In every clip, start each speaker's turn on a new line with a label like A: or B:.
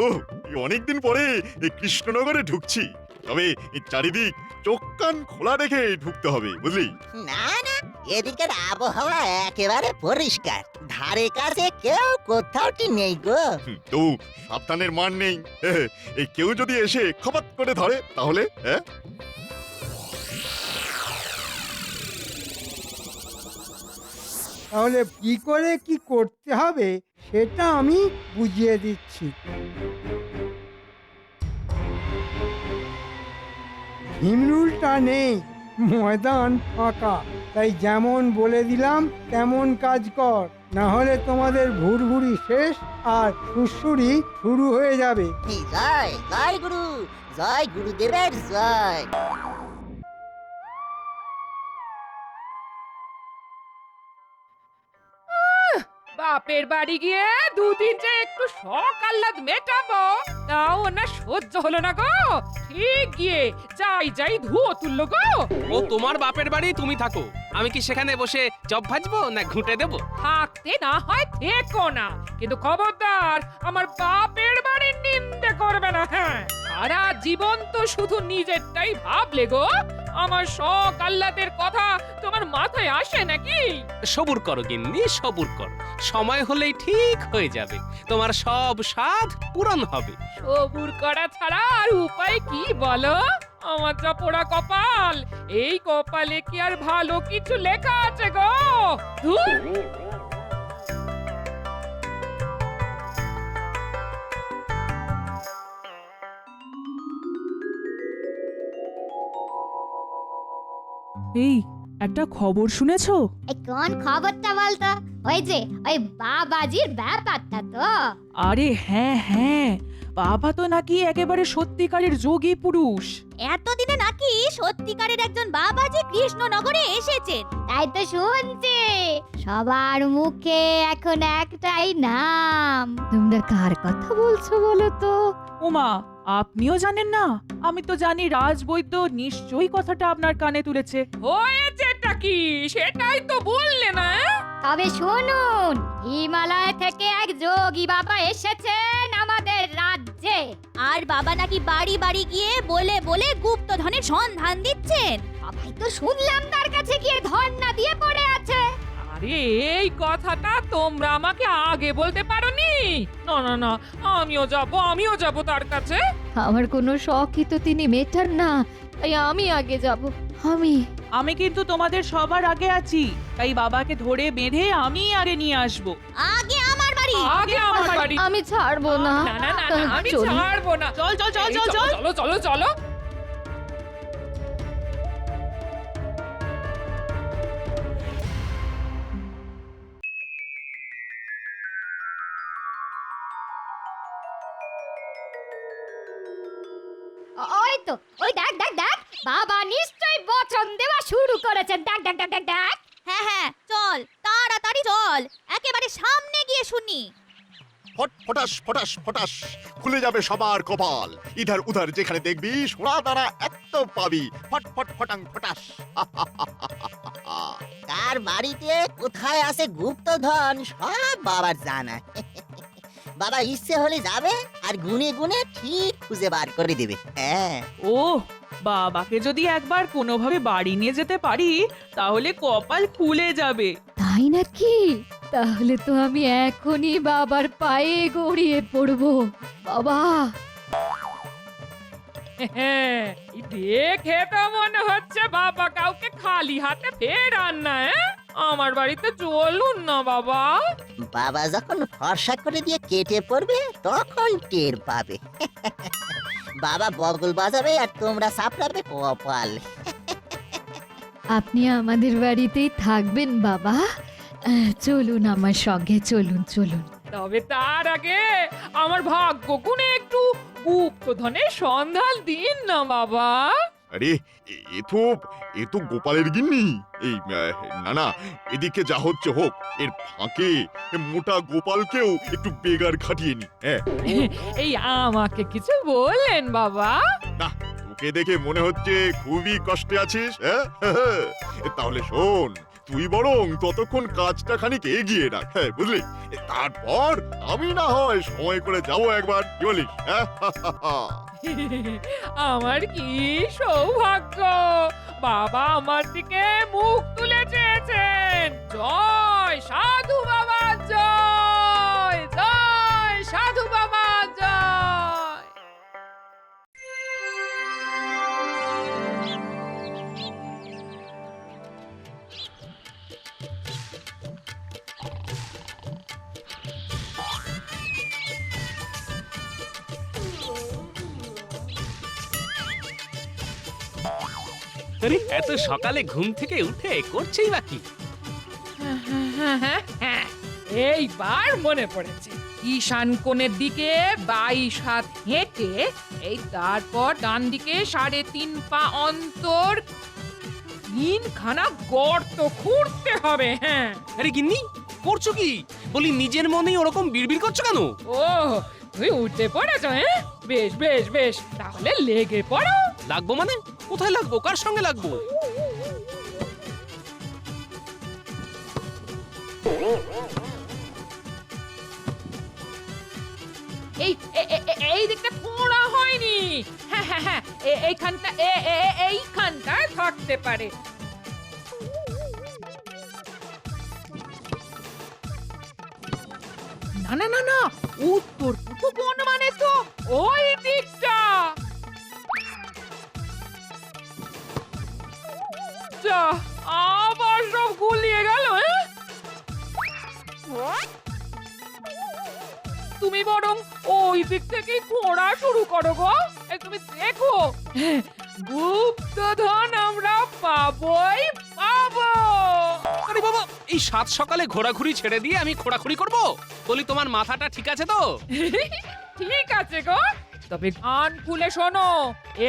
A: ও, অনেকদিন পরে এই কৃষ্ণনগরে ঢুকছি, তবে এই চারিদিক চোখ কান খোলা রেখে ঢুকতে হবে, বুঝলি?
B: না না, এদিকের আবহাওয়া একেবারে পরিষ্কার, ধারে কাছে কেউ কোথাওটি নেই গো।
A: তো সাবধানের মান নেই। এই কেউ যদি এসে খপাত করে ধরে তাহলে হ্যাঁ?
C: তাহলে কি করে কি করতে হবে সেটা আমি বুঝিয়ে দিচ্ছি। হিমরুলটা নেই, ময়দান ফাঁকা, তাই যেমন বলে দিলাম তেমন কাজ কর, না হলে তোমাদের ভুরভুরি শেষ আর সুড়সুড়ি শুরু হয়ে যাবে।
B: জয় জয় গুরু, জয় গুরুদেবের জয়।
D: বাপের বাড়ি গিয়ে দুদিন যে একটু শখ আহ্লাদ মেটাবো, তাও না সহ্য হলো না গো। ঠিক গিয়ে যাই ধুয়ো তুললো গো।
E: ও তোমার বাপের বাড়ি, তুমি থাকো। আমি কি সেখানে বসে চপ ভাজবো না ঘুঁটে দেবো?
D: থাকতে না হয় থেকো না, কিন্তু খবরদার আমার বাপের বাড়ির নিন্দে করবে না। হ্যাঁ, সারা জীবন তো শুধু নিজেরটাই ভাবলে গো। আমার শখ আহ্লাদের কথা তোমার মাথায় আসে নাকি?
E: সবুর করো গিন্নি, সবুর করো। সময় হলেই ঠিক হয়ে যাবে, তোমার সব স্বাদ পূরণ হবে।
D: সবুর করা ছাড়া আর উপায় কি বলো? আমার যা পোড়া কপাল, এই কপালে কি আর ভালো কিছু লেখা আছে গো? ধুর!
F: এই একটা খবর শুনেছো?
G: এই কোন খবরটা বলতো? ওই যে ওই বাবাজির ব্যাপারটা তো?
F: আরে হ্যাঁ হ্যাঁ, বাবা তো নাকি একেবারে সত্যিকারের যোগী পুরুষ।
G: এতদিনে নাকি সত্যিকারের একজন বাবাজি কৃষ্ণনগরে এসেছেন, তাই তো শুনছি। সবার মুখে এখন একটাই নাম। তোমরা কার কথা বলছো বলো তো?
F: ওমা, আপনিও জানেন না? আমি তো জানি রাজবৈদ্য নিশ্চয়ই কথাটা আপনার কানে তুলেছে।
D: হয়েছেটা কি সেটাই তো বললে না?
G: তবে শুনুন, হিমালয় থেকে এক যোগী বাবা এসেছেন আমাদের রাজ্যে, আর বাবা নাকি বাড়ি বাড়ি গিয়ে বলে বলে গুপ্তধনের সন্ধান দিচ্ছেন। সবাই তো শুনলাম তার কাছে গিয়ে ধর্ণা দিয়ে পড়ে আছে।
D: আরে এই কথাটা তোমরা আমাকে আগে বলতে পারোনি? না না না, আমিও যাব তার কাছে।
H: আমার কোনো শখই তো তিনি মেটান না, তাই আমি আগে যাব।
F: আমি কিন্তু তোমাদের সবার আগে আছি, তাই বাবাকে ধরে বেঁধে আমি আগে নিয়ে আসবো।
G: আগে আমার বাড়ি।
D: আগে আমার বাড়ি।
H: আমি ছাড়বো না।
D: না না না না, আমি
H: চলুন।
D: ছাড়বো না।
F: চল চল চল
D: এই
F: চল চল।
D: চলো চলো চলো।
G: ওই তো, ওই দেখ দেখ দেখ, বাবা নিশ্চয়ই বচন দেওয়া শুরু করেছেন। দেখ দেখ দেখ দেখ দেখ। হ্যাঁ হ্যাঁ, চল তাড়াতাড়ি চল, একেবারে সামনে গিয়ে শুনি।
A: ফট ফটাস ফটাস ফটাস খুলে যাবে সবার কপাল, ইধার উধার যেখানে দেখবি সোনা দানা এত পাবি, ফট ফট ফটাং ফটাস।
B: কার বাড়িতে কোথায় আছে গুপ্তধন সব বাবার জানা। বাবা ইচ্ছে হলে যাবে আর গুনে গুনে ঠিক খুঁজে বার করে দেবে। হ্যাঁ,
F: ও, বাবাকে যদি একবার কোনোভাবে বাড়ি নিয়ে যেতে পারি তাহলে কপাল খুলে যাবে।
H: তাই নাকি? তাহলে তো আমি এখনই বাবার পায়ে গড়িয়ে পড়বো। বাবা,
D: হ্যাঁ, দেখে তো মনে হচ্ছে বাবা কাউকে খালি হাতে ফেরান না। আমার বাড়িতে চলুন না বাবা।
B: বাবা যখন ফর্সা করে দিয়ে কেটে পড়বে তখন টের পাবে। বাবা বগল বাজাবে আর তোমরা সাপড়াবে কপাল।
H: আপনি আমাদের বাড়িতেই থাকবেন বাবা? চলুন আমার সঙ্গে, চলুন চলুন।
D: তবে তার আগে আমার ভাগ্য গুণে একটু গুপ্তধনের সন্ধান দিন না বাবা।
A: আরে এ তো গোপালের গিন্নি। এই না না, এদিকে যা হচ্ছে হোক, এর ফাঁকে মোটা গোপালকেও একটু বেগার খাটিয়ে নি। হ্যাঁ,
D: এই আমাকে কিছু বললেন বাবা?
A: না, তোকে দেখে মনে হচ্ছে খুবই কষ্টে আছিস। হ্যাঁ, তাহলে শোন, তুই বরং ততক্ষণ কাজটা খানিক এগিয়ে রাখ, হ্যাঁ বুঝলি? তারপর আমি না হয় সময় করে যাবো একবার, কি বলিস? হ্যাঁ?
D: আমার কি সৌভাগ্য, বাবা আমার দিকে মুখ তুলে চেয়েছেন। জয় সাধু বাবা, জয় জয় সাধু বাবা, জয়।
E: আরে এত সকালে ঘুম থেকে উঠে করছেই বাকি।
D: এইবার মনে পড়েছে, ঈশান কোণের দিকে 22 হাত হেঁটে এই তারপর ডান দিকে 3.5 পা অন্তর 3খানা গর্ত খুঁড়তে হবে। হ্যাঁ,
E: আরে গিন্নি করছো কি? বলি নিজের মনেই ওরকম বিড়বিড় করছো কেন?
D: ও তুই উঠতে পড়েছো? হ্যাঁ, বেশ বেশ বেশ, তাহলে লেগে পড়ো।
E: লাগবো মানে? কোথায় লাগবো? কার সঙ্গে লাগবো?
D: এই এই দিকটা খোঁড়া হয়নি। হ্যাঁ হ্যাঁ হ্যাঁ, এইখানটা এইখানটায় থাকতে পারে। না না না না, উত্তর পূর্ব কোণ মানে তো ওই দিকটা। যা, আবার সব গুলিয়ে গেল। তুমি বরং ওই দিক থেকে খোঁড়া শুরু করো গো। তুমি দেখো, গুপ্তধন আমরা পাবোই পাবো।
E: আরে বাবা, এই 7 সকালে ঘোরাঘুরি ছেড়ে দিয়ে আমি খোঁড়াখুড়ি করবো? বলি তোমার মাথাটা ঠিক আছে তো?
D: ঠিক আছে গো, তবে কান খুলে শোনো,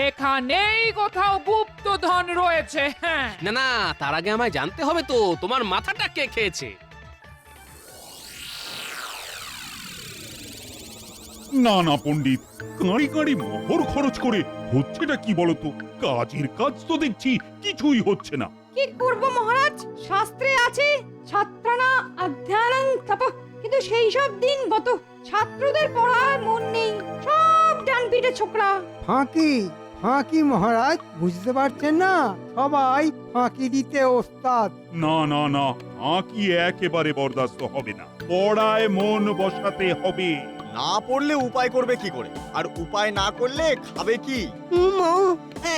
D: এখানেই কোথাও গুপ্তধন রয়েছে। হ্যাঁ,
E: না না, তার আগে আমায় জানতে হবে তো তোমার মাথাটা কে খেয়েছে।
I: না না পণ্ডিত, কাঁড়ি কাঁড়ি মোহর খরচ করে হচ্ছেটা কি বলতো? কাজের কাজ তো দেখছি কিছুই হচ্ছে না।
J: কি করব মহারাজ, শাস্ত্রে আছে ছাত্রানা অধ্যয়নং তপঃ, কিন্তু সেই সব দিন গত, ছাত্রদের পড়ায় মন নেই, সব ডান পিঠে ছোকরা।
C: ফাঁকি ফাঁকি মহারাজ, বুঝতে পারছেন না? সবাই ফাঁকি দিতে ওস্তাদ।
I: না না না, আঁকি একেবারে বরদাস্ত হবে না। পড়ায় মন বসাতে হবে।
A: না পড়লে উপায় করবে কি করে? আর উপায় না করলে খাবে কি?
K: মা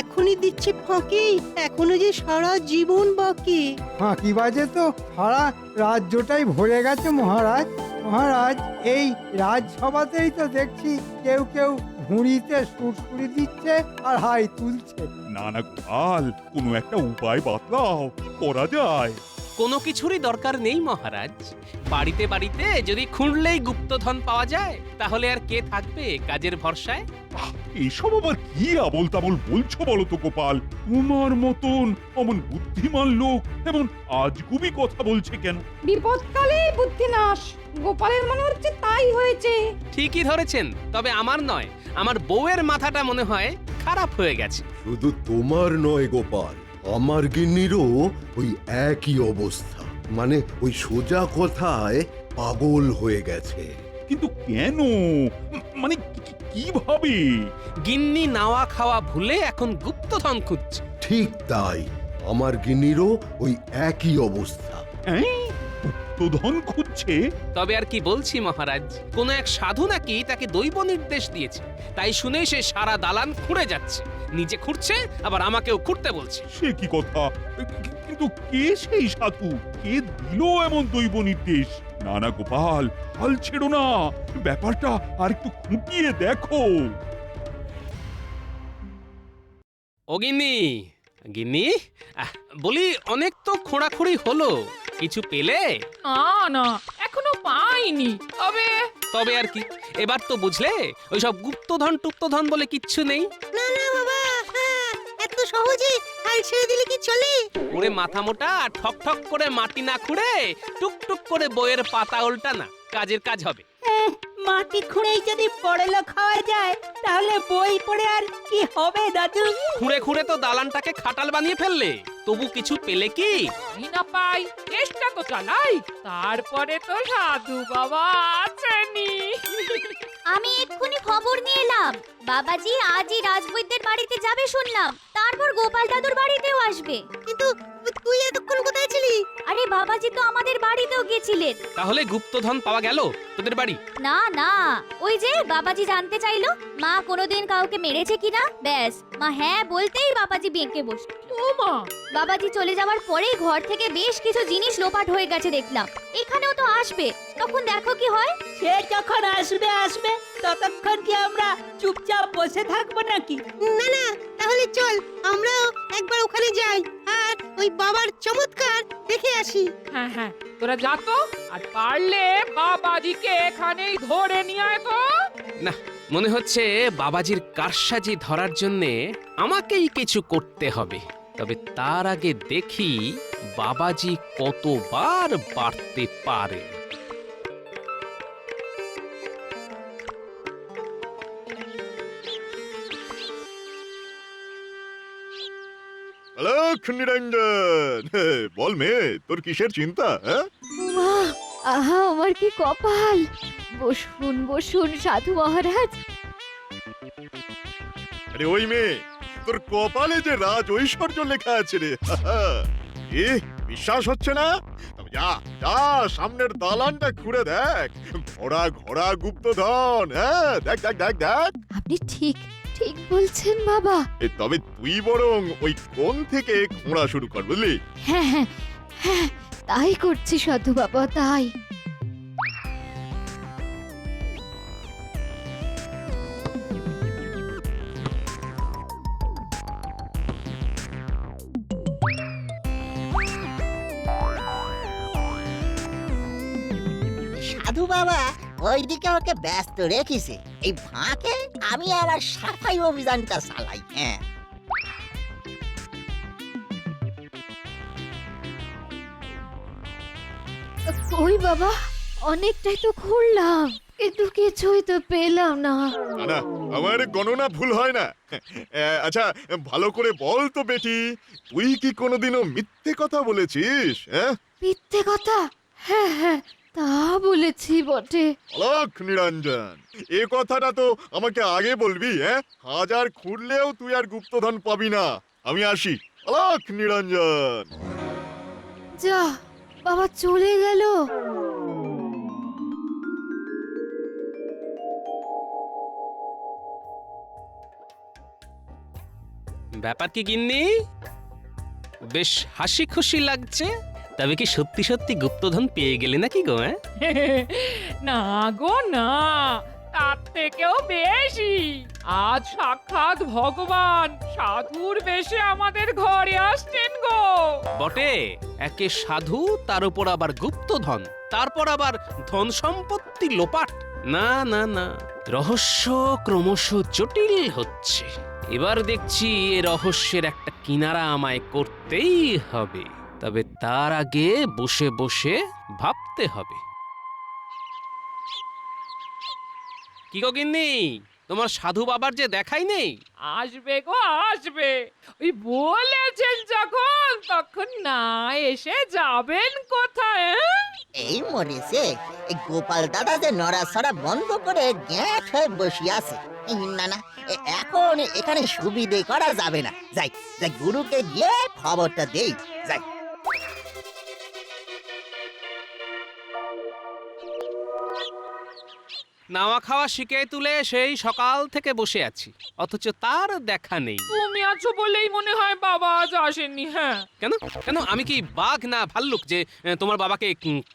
K: এখনই দিচ্ছে ফাঁকি, এখনো যে সারা জীবন বাকি।
C: ফাঁকি বাজে তো সারা রাজ্যটাই ভরে গেছে মহারাজ। মহারাজ, এই রাজসভাতেই তো দেখছি কেউ কেউ হুঁড়িতে সুরসুরি দিচ্ছে আর হাই তুলছে।
I: না না গোপাল, কোনো একটা উপায় বাতলাও, কি করা যায়?
E: কোনো কিছুরই দরকার নেই মহারাজ। বাড়িতে বাড়িতে যদি খুঁড়লেই গুপ্তধন পাওয়া যায়, তাহলে আর কে থাকবে কাজের ভরসায়?
I: এসব আবার কি আবল তাবল বলছো বলো তো গোপাল? তোমার মতন অমন বুদ্ধিমান লোক এমন আজগুবি কথা বলছে কেন?
J: বিপদকালে বুদ্ধিনাশ, গোপালের মনে হচ্ছে তাই হয়েছে।
E: ঠিকই ধরেছেন, তবে আমার নয়, আমার বউয়ের মাথাটা মনে হয় খারাপ হয়ে গেছে।
L: শুধু তোমার নয় গোপাল, আমার গিন্নিরও ওই একই অবস্থা। মানে ওই সোজা কথায় পাগল হয়ে গেছে।
I: কিন্তু কেন? মানে কিভাবে?
E: গিন্নি নাওয়া খাওয়া ভুলে এখন গুপ্তধন খুঁজছে।
L: ঠিক তাই, আমার গিন্নিরও ওই একই অবস্থা।
I: গুপ্তধন খুঁজছে?
E: তবে আর কি বলছি মহারাজ, কোন এক সাধু নাকি তাকে দৈব নির্দেশ দিয়েছে, তাই শুনে সে সারা দালান খুঁড়ে যাচ্ছে। নিজে খুঁড়ছে, আবার আমাকেও খুঁড়তে বলছে।
I: সে কি কথা? কিন্তু কে সেই সাধু? কে দিল এমন দৈব নির্দেশ? না না গোপাল, হাল ছেড়ো না, ব্যাপারটা আর একটু খুঁটিয়ে দেখো।
E: ও গিন্নি, গিন্নি, বলি অনেক তো খোঁড়াখুড়ি হলো, কিছু পেলে?
D: না, এখনো পাইনি।
E: তবে আর কি, এবার তো বুঝলে ওইসব গুপ্তধন টুপ্তধন বলে কিচ্ছু নেই।
K: না না বাবা, এত সহজে হাল ছেড়ে দিলে কি চলে?
E: ওরে মাথা মোটা, ঠক ঠক করে মাটি না খুঁড়ে টুক টুক করে বইয়ের পাতা উল্টা না, কাজের কাজ হবে।
K: মাটি খুঁড়েই যদি বড়লোক হওয়া যায়, তাহলে বই পড়ে আর কি হবে দাদু?
E: খুঁড়ে খুঁড়ে তো দালানটাকে খাটাল বানিয়ে ফেললে, তবু কিছু পেলে কি?
D: আমি না পাই, চেষ্টা তো চালাই, তারপরে তো সাধু বাবা আছেনই।
G: আমি এক্ষুনি খবর নিয়ে এলাম, বাবাজি আজই রাজবৈদ্যের বাড়িতে যাবে শুনলাম, তারপর গোপাল দাদুর বাড়িতেও আসবে।
K: কিন্তু তুই এতক্ষণ কোথায় ছিলি?
G: আরে বাবাজি তো আমাদের বাড়িতেও গেছিলেন।
E: তাহলে গুপ্তধন পাওয়া গেল তোদের বাড়ি?
G: না না, ওই যে বাবাজি জানতে চাইলো মা কোনোদিন কাউকে মেরেছে কিনা, ব্যাস মা হ্যাঁ বলতেই বাবাজি বেঁকে বসল।
D: ও মা,
G: বাবাজি চলে যাওয়ার পরেই ঘর থেকে বেশ কিছু জিনিস লোপাট হয়ে গেছে দেখলাম। এখানেও তো আসবে, তখন দেখো কি হয়।
M: সে যখন আসবে আসবে, ততক্ষণ কি আমরা চুপচাপ বসে থাকবো নাকি?
K: না না, তাহলে চল আমরাও একবার ওখানে যাই আর ওই বাবার চমৎকার দেখে আসি।
D: হ্যাঁ হ্যাঁ, তোরা যা তো, আর পারলে বাবাজিকে এখানেই ধরে নিয়ে আয় তো।
E: না, মনে হচ্ছে বাবাজির কারসাজি ধরার জন্যে আমাকেই কিছু করতে হবে। তবে তার আগে দেখি বাবাজি কতবার বাড়তে পারে।
A: আলোক নিরঞ্জন, বল মেয়ে, তোর কিসের চিন্তা? হ্যাঁ,
H: মা, আহা আমার কি কপাল! বসুন বসুন সাধু মহারাজ।
A: আরে ওই মেয়ে, তোর কপালে যে রাজ ঐশ্বর্য লেখা আছে রে। এ বিশ্বাস হচ্ছে না? তবে যা যা, সামনের দালানটা খুঁড়ে দেখ, ঘোড়া ঘোড়া গুপ্তধন। হ্যাঁ, দেখ দেখ দেখ দেখ।
H: আপনি ঠিক ঠিক বলছেন বাবা।
A: তবে তুই বরং ওই কোণ থেকে খোঁড়া শুরু কর, বুঝলি?
H: হ্যাঁ হ্যাঁ হ্যাঁ, তাই করছি সাধু বাবা, তাই।
B: সাধু বাবা ওইদিকে ওকে ব্যস্ত রেখেছে, এই ফাঁকে আমি আমার সাফাই অভিযানটা চালাই। হ্যাঁ,
H: কই বাবা, অনেকটাই তো খুঁড়লাম, কিন্তু কিছুই তো পেলাম না।
A: না না, আমার গণনা ভুল হয় না। আচ্ছা, ভালো করে বল তো বেটি, তুই কি কোনোদিনও মিথ্যে কথা বলেছিস? হ্যাঁ,
H: মিথ্যে কথা? হ্যাঁ হ্যাঁ, তা বলেছি বটে।
A: আলোক নিরঞ্জন, এ কথাটা তো আমাকে আগে বলবি। হ্যাঁ, হাজার খুঁড়লেও তুই আর গুপ্তধন পাবি না। আমি আসি, আলোক নিরঞ্জন।
H: যা, বাবা চলে গেল।
E: ব্যাপার কি গিন্নি? বেশ হাসি খুশি লাগছে। তবে কি সত্যি সত্যি গুপ্তধন পেয়ে গেলে নাকি গো?
D: না গো না, তার থেকেও বেশি। আজ সাক্ষাৎ ভগবান সাধুর বেশে আমাদের ঘরে আসছেন গো।
E: বটে, একে সাধু, তার উপর আবার গুপ্তধন, তারপর আবার ধন সম্পত্তি লোপাট। না না না, রহস্য ক্রমশ জটিল হচ্ছে। এবার দেখছি এ রহস্যের একটা কিনারা আমায় করতেই হবে। তবে তার আগে বসে বসে ভাবতে হবে। কি গো গিন্নি, তোমার সাধু বাবার যে দেখাই নেই?
D: আসবে গো আসবে, ওই বলেছেন যখন তখন না এসে যাবেন কোথায়?
B: এই মরেছে, এই গোপাল দাদা যে নড়াছড়া বন্ধ করে গ্যাঁট হয়ে বসে আছে। না না, এখন এখানে সুবিধে করা যাবে না। যাই যাই, গুরুকে গিয়ে খবরটা দেই। যাই।
E: নাওয়া খাওয়া শিখে তুলে সেই সকাল থেকে বসে আছি, অথচ তার দেখা নেই।
D: তুমি আছো বলেই মনে হয় বাবা আজ আসেননি। হ্যাঁ,
E: কেন কেন, আমি কি বাঘ না ভাল্লুক যে তোমার বাবাকে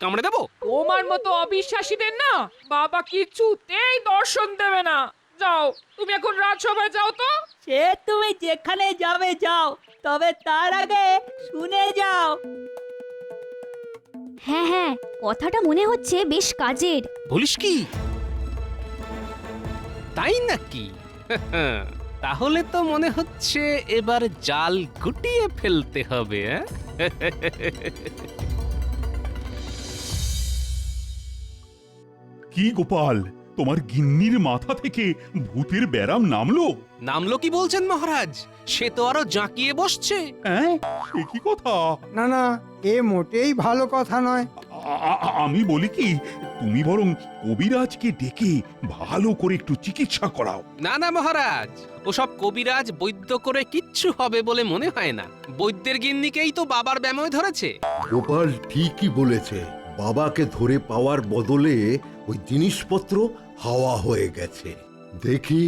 E: কামড়ে দেবো?
D: তোমার মতো অবিশ্বাসীদের না বাবা কিছুতেই দর্শন দেবে না। যাও, তুমি এখন রাজসভায় যাও তো।
M: সে তুমি যেখানে যাবে যাও, তবে তার আগে শুনে যাও।
G: হ্যাঁ হ্যাঁ, কথাটা মনে হচ্ছে বেশ কাজের।
E: বলিস কি? তাই নাকি? তাহলে তো মনে হচ্ছে এবার জাল গুটিয়ে ফেলতে হবে।
I: কি গোপাল, তোমার গিন্নির মাথা থেকে ভূতের ব্যারাম নামলো?
E: নামলো কি বলছেন মহারাজ? সে তো আরো জাঁকিয়ে বসছে।
I: হ্যাঁ, সে কি কথা?
C: না না, এ মোটেই ভালো কথা নয়।
I: আমি বলি কি, তুমি বরং কবিরাজকে ডেকে ভালো করে একটু চিকিৎসা করাও।
E: না না মহারাজ, ওসব কবিরাজ বৈদ্য করে কিচ্ছু হবে বলে মনে হয় না। বৈদ্যের গিন্নিকেই তো বাবার ব্যামোয় ধরেছে।
L: গোপাল ঠিকই বলেছে, বাবাকে ধরে পাওয়ার বদলে ওই জিনিসপত্র হাওয়া হয়ে গেছে। দেখি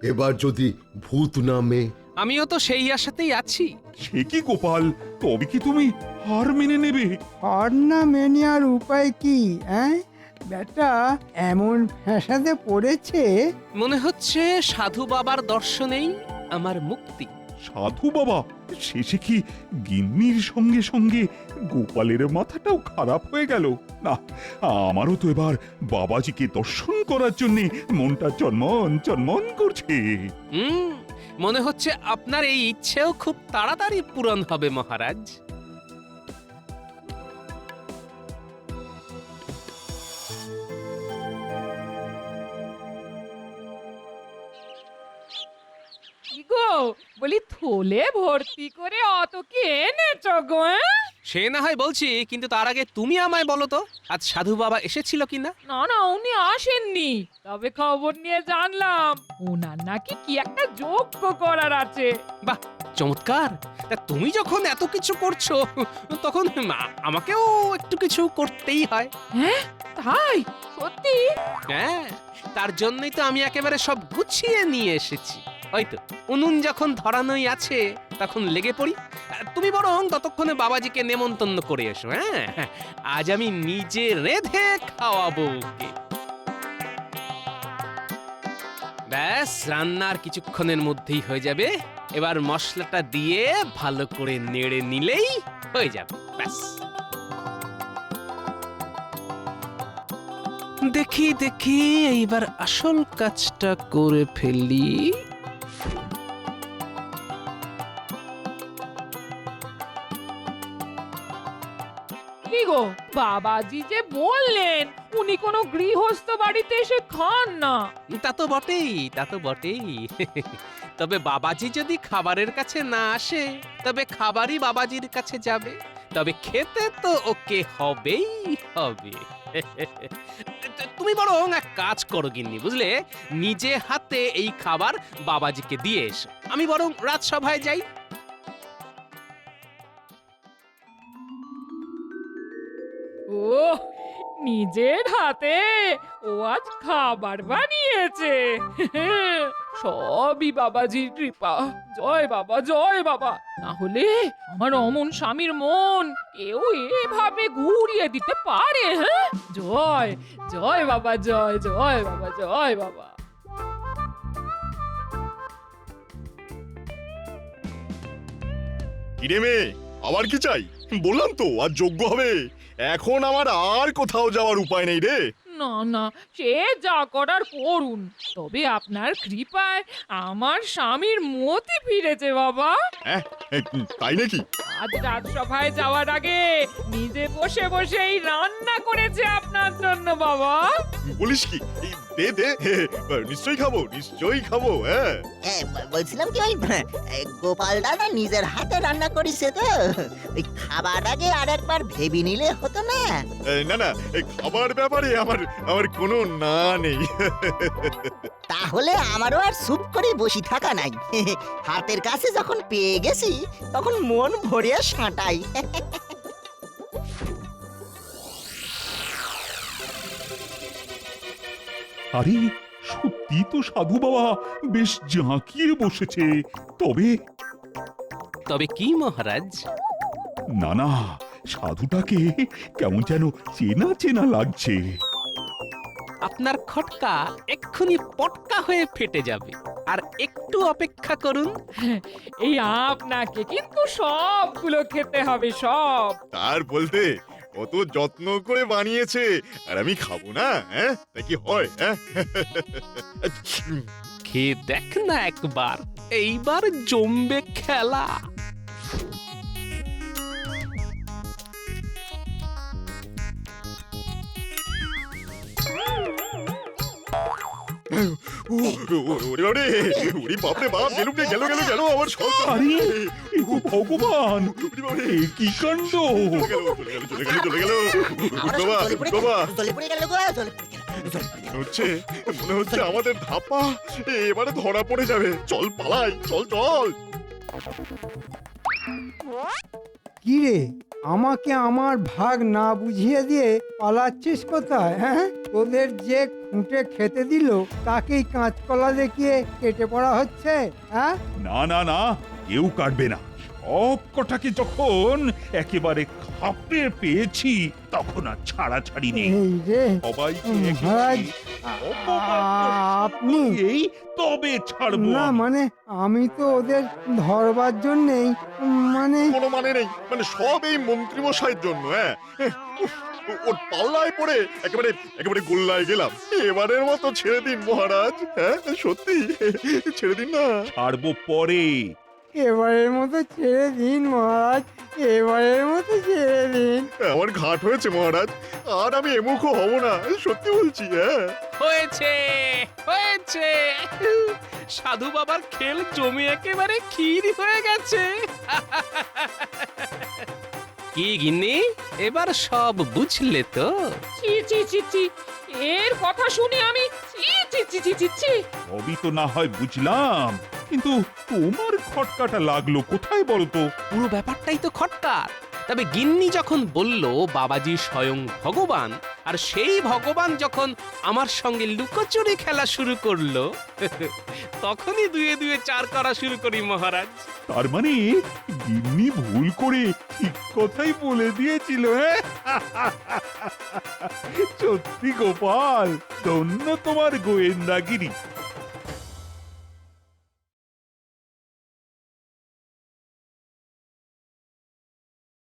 L: এবার যদি ভূত নামে।
E: আমিও তো সেই আশাতেই আছি।
I: সে কি গোপাল, তবে কি তুমি হার মেনে নেবে?
C: আর না মেনে আর উপায় কি? বেটা এমন ফ্যাসাদে পড়েছে,
E: মনে হচ্ছে সাধু বাবার দর্শনেই আমার মুক্তি।
I: সাধু বাবা? শেষে কি গিন্নির সঙ্গে সঙ্গে গোপালের মাথাটাও খারাপ হয়ে গেল? না, আমারও তো এবার বাবাজিকে দর্শন করার জন্য মনটা চনমন চনমন করছে।
E: মনে হচ্ছে আপনার এই ইচ্ছেও খুব তাড়াতাড়ি পূরণ হবে মহারাজ।
D: কি গো, বলি থলে ভর্তি করে অত কি এনেছো গো?
E: সে না হয় বলছি, কিন্তু তার আগে তুমি আমায় বলো তো, আজ সাধু বাবা এসেছিল কিনা?
D: না না, উনি আসেননি, তবে খবর নিয়ে জানলাম ওনার নাকি কি একটা যজ্ঞ করার আছে।
E: বাহ, চমৎকার! তা তুমি যখন এত কিছু করছো, তখন আমাকেও একটু কিছু করতেই হয়।
D: হ্যাঁ তাই? সত্যি?
E: হ্যাঁ, তার জন্যই তো আমি একেবারে সব গুছিয়ে নিয়ে এসেছি। হয়তো উনুন যখন ধরানোই আছে, তখন লেগে পড়ি। তুমি বরং ততক্ষণে বাবাজিকে নেমন্তন্ন করে এসো। হ্যাঁ, আজ আমি নিজে রেঁধে খাওয়াবো ওকে। ব্যাস, রান্নার কিছুক্ষণের মধ্যেই হয়ে যাবে। এবার মশলাটা দিয়ে ভালো করে নেড়ে নিলেই হয়ে যাবে। ব্যাস, দেখি দেখি এইবার আসল কাজটা করে ফেলি।
D: কি গো, বাবাজি যে বললেন উনি কোনো গৃহস্থ বাড়িতে এসে খান না।
E: তা তো বটেই, তা তো বটেই। তবে বাবাজি যদি খাবারের কাছে না আসে, তবে খাবারই বাবাজির কাছে যাবে। তবে খেতে তো ওকে হবেই হবে। তুমি বরং এক কাজ করো গিন্নি, বুঝলে, নিজে হাতে এই খাবার বাবাজিকে দিয়ে এসো। আমি বরং রাজসভায় যাই।
D: ও, নিজের হাতে ও আজ খাবার বানিয়েছে। সবই বাবাজির কৃপা। জয় বাবা, জয় বাবা। না হলে আমার অমন স্বামীর মন কেউ এভাবে ঘুরিয়ে দিতে পারে? হ্যাঁ, জয় জয় বাবা, জয় জয় বাবা, জয় বাবা।
A: কিরে মেয়ে, আবার কি চাই? বললাম তো আজ যজ্ঞ হবে। এখন আমার আর কোথাও যাওয়ার উপায় নেই রে।
D: না না, সে যা করার করুন, তবে আপনার কৃপায় আমার স্বামীর মতি ফিরেছে বাবা।
A: তাই নাকি?
D: আজ রাজসভায় যাওয়ার আগে নিজে বসে বসেই রান্না করেছে আপনার জন্য বাবা।
A: বলিস কি? দে দে, নিশ্চয়ই খাবো, নিশ্চয়ই খাবো। হ্যাঁ,
B: বলছিলাম কি, ওই গোপাল দাদা নিজের হাতে রান্না করেছে তো, ওই খাবার আগে আর একবার ভেবে নিলে হতো না?
A: না না, খাবার ব্যাপারে আমার কোনো না নেই।
B: তাহলে আমারও আর চুপ করে বসে থাকা নাই। হাতের কাছে যখন পেয়ে গেছি, তখন মন ভরে সাঁটাই।
I: আরে সত্যি তো সাধু বাবা বেশ জাঁকিয়ে বসেছে। তবে
E: তবে কি মহারাজ?
I: না না, সাধুটাকে কেমন যেন চেনা চেনা লাগছে।
E: আপনার খটকা এক্ষুনি পটকা হয়ে ফেটে যাবে। আর একটু অপেক্ষা করুন।
D: এই আপনাকে কিন্তু সবগুলো খেতে হবে, সব।
A: তার বলতে কত যত্ন করে বানিয়েছে, আর আমি খাবো না? হ্যাঁ, তা কি হয়? হ্যাঁ,
E: খেয়ে দেখ না একবার, এইবার জমবে খেলা।
A: ওরে বাবারে, ওরে বাপরে বাপ, গেলুম রে, গেল গেল গেল আমার সন্তান।
I: আরে এ তো ভগবান,
A: ওরে বাবারে,
I: এ কি কাণ্ড!
A: চলে গেল চলে গেল চলে গেল চলে গেল। বাবা বাবা,
B: জলে পড়ে গেল গো, জলে পড়ে গেল।
A: মনে হচ্ছে আমাদের ধাপা এবারে ধরা পড়ে যাবে। চল পালাই, চল চল।
C: কি রে, আমাকে আমার ভাগ না বুঝিয়ে দিয়ে পালাচ্ছিস কোথায়? হ্যাঁ, তোদের যে খুঁটে খেতে দিল তাকেই কাঁচকলা দেখিয়ে কেটে পড়া হচ্ছে। হ্যাঁ,
I: না না না, কেউ কাটবে না। সব কটাকে যখন একেবারে খাপে পেয়েছি তখন আর ছাড়াছাড়ি নেই।
C: এই রে
I: সবাইকে
C: মহারাজ, আপনি
I: এই তবে ছাড়বো
C: না,
I: আমি।
C: মানে আমি তো ওদের ধরবার জন্যেই, মানে
A: কোনো মানে নেই, মানে সব এই মন্ত্রী মশাইয়ের জন্য। হ্যাঁ, ওর পাল্লায় পড়ে একেবারে একেবারে গোল্লায় গেলাম। এবারের মতো ছেড়ে দিন মহারাজ। হ্যাঁ সত্যি ছেড়ে দিন না।
I: ছাড়বো পরে।
C: এবারের মতো ছেড়ে দিন মহারাজ, এবারের মতো ছেড়ে দিন।
A: আমার ঘাট হয়েছে মহারাজ, আর আমি এমুখও হব না, সত্যি বলছি। হ্যাঁ
E: হয়েছে হয়েছে, সাধু বাবার খেল জমে একেবারে ক্ষীর হয়ে গেছে। কি গিন্নি, এবার সব বুঝলে তো?
D: ছি ছি ছি ছি, এর কথা শুনে আমি ছি ছি ছি ছি ছি ছি।
I: সবই তো না হয় বুঝলাম, কিন্তু তোমার খটকাটা লাগলো কোথায় বলো তো?
E: পুরো ব্যাপারটাই তো খটকার। তবে গিন্নি যখন বলল বাবাজি স্বয়ং ভগবান, আর সেই ভগবান যখন আমার সঙ্গে লুকোচুরি খেলা শুরু করলো, তখনই দুয়ে দুয়ে চার করা শুরু করি মহারাজ।
I: তার মানে গিন্নি ভুল করে ঠিক কথাই বলে দিয়েছিল। হ্যাঁ, সত্যি গোপাল, ধন্য তোমার গোয়েন্দাগিরি।